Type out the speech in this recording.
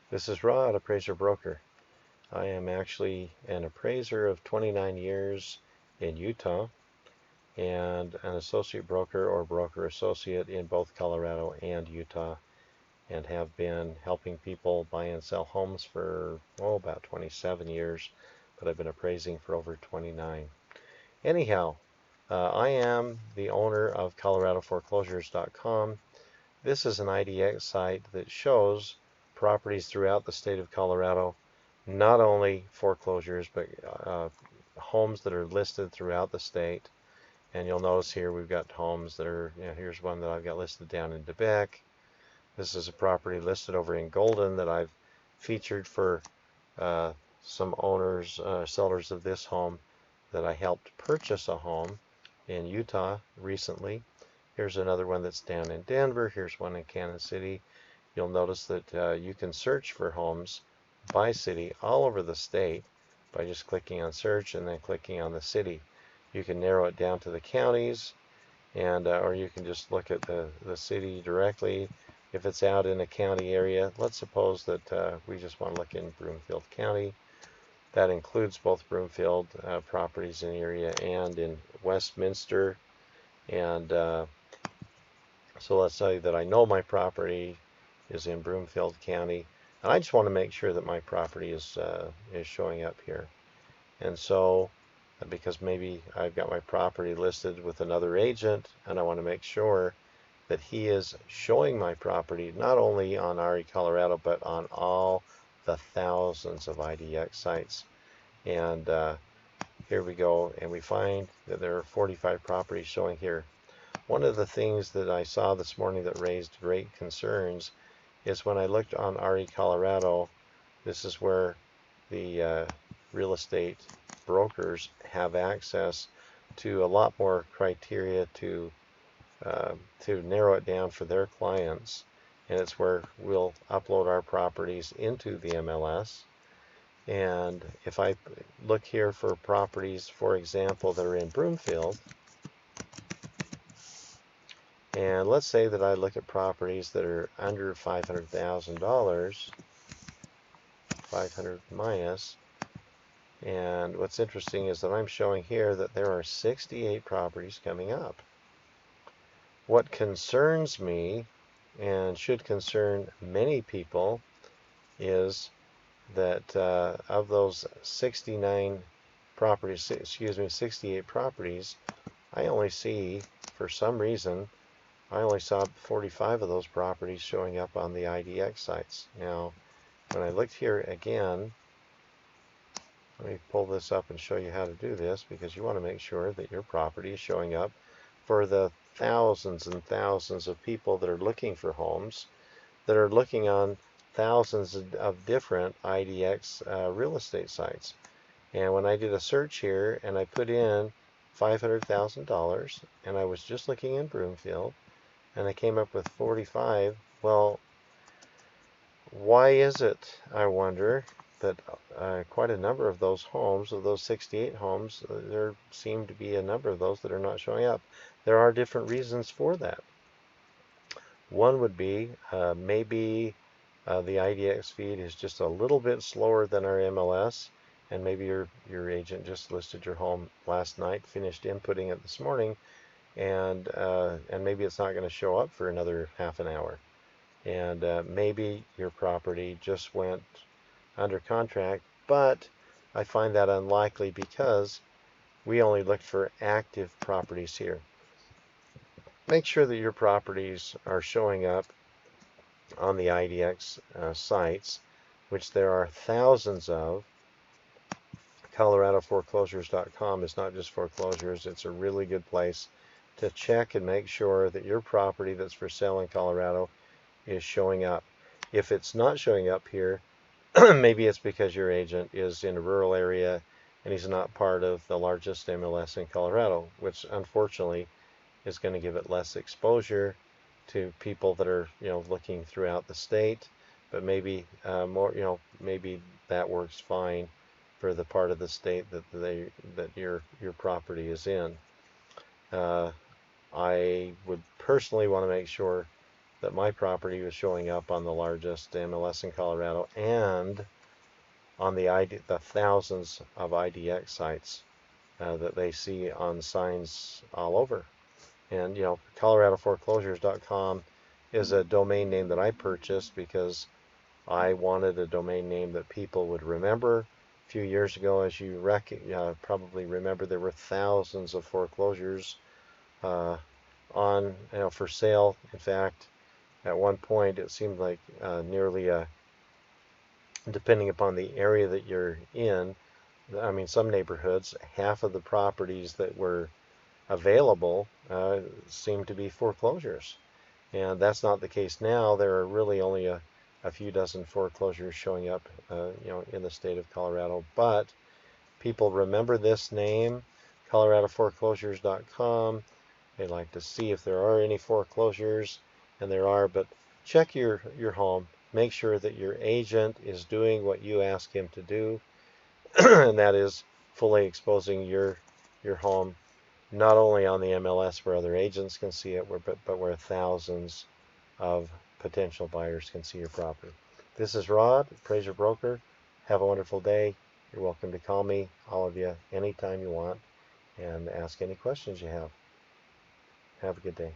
This is Rod, Appraiser Broker. I am actually an appraiser of 29 years in Utah and an associate broker or broker associate in both Colorado and Utah, and have been helping people buy and sell homes for, about 27 years, but I've been appraising for over 29. Anyhow, I am the owner of ColoradoForeclosures.com. This is an IDX site that shows properties throughout the state of Colorado, not only foreclosures, but homes that are listed throughout the state. And you'll notice here we've got homes that are, here's one that I've got listed down in Debec. This is a property listed over in Golden that I've featured for some owners, sellers of this home that I helped purchase a home in Utah recently. Here's another one that's down in Denver. Here's one in Kansas City. You'll notice that you can search for homes by city all over the state by just clicking on search and then clicking on the city. You can narrow it down to the counties, and or you can just look at the city directly. If it's out in a county area, let's suppose that we just want to look in Broomfield County. That includes both Broomfield properties in the area and in Westminster. And so let's say that I know my property is in Broomfield County, and I just want to make sure that my property is showing up here. And so, because maybe I've got my property listed with another agent, and I want to make sure that he is showing my property not only on RE Colorado, but on all the thousands of IDX sites. And here we go, and we find that there are 45 properties showing here. One of the things that I saw this morning that raised great concerns is when I looked on RE Colorado. This is where the real estate brokers have access to a lot more criteria to narrow it down for their clients, and it's where we'll upload our properties into the MLS. And if I look here for properties, for example, that are in Broomfield, and let's say that I look at properties that are under $500,000, 500 minus, and what's interesting is that I'm showing here that there are 68 properties coming up. What concerns me, and should concern many people, is that of those 68 properties, I only see, for some reason, I only saw 45 of those properties showing up on the IDX sites. Now, when I looked here again, let me pull this up and show you how to do this, because you want to make sure that your property is showing up for the thousands and thousands of people that are looking for homes, that are looking on thousands of different IDX real estate sites. And when I did a search here and I put in $500,000 and I was just looking in Broomfield and I came up with 45, well, why is it, I wonder, that quite a number of those homes, of those 68 homes, there seem to be a number of those that are not showing up? There are different reasons for that. One would be maybe the IDX feed is just a little bit slower than our MLS, and maybe your agent just listed your home last night, finished inputting it this morning, and maybe it's not going to show up for another half an hour. And maybe your property just went under contract, but I find that unlikely because we only looked for active properties here. Make sure that your properties are showing up on the IDX sites, which there are thousands of. ColoradoForeclosures.com is not just foreclosures, it's a really good place to check and make sure that your property that's for sale in Colorado is showing up. If it's not showing up here, maybe it's because your agent is in a rural area and he's not part of the largest MLS in Colorado, which unfortunately is going to give it less exposure to people that are looking throughout the state. But maybe maybe that works fine for the part of the state that your property is in. I would personally want to make sure that my property was showing up on the largest MLS in Colorado and on the thousands of IDX sites that they see on signs all over. And ColoradoForeclosures.com is a domain name that I purchased because I wanted a domain name that people would remember. A few years ago, as you probably remember, there were thousands of foreclosures on for sale. In fact, at one point, it seemed like nearly depending upon the area that you're in, I mean, some neighborhoods, half of the properties that were available seemed to be foreclosures. And that's not the case now. There are really only a few dozen foreclosures showing up, in the state of Colorado. But people remember this name, ColoradoForeclosures.com. They like to see if there are any foreclosures, and there are. But check your home. Make sure that your agent is doing what you ask him to do, and that is fully exposing your home not only on the MLS where other agents can see it, but where thousands of potential buyers can see your property. This is Rod, Appraiser Broker. Have a wonderful day. You're welcome to call me, all of you, anytime you want, and ask any questions you have. Have a good day.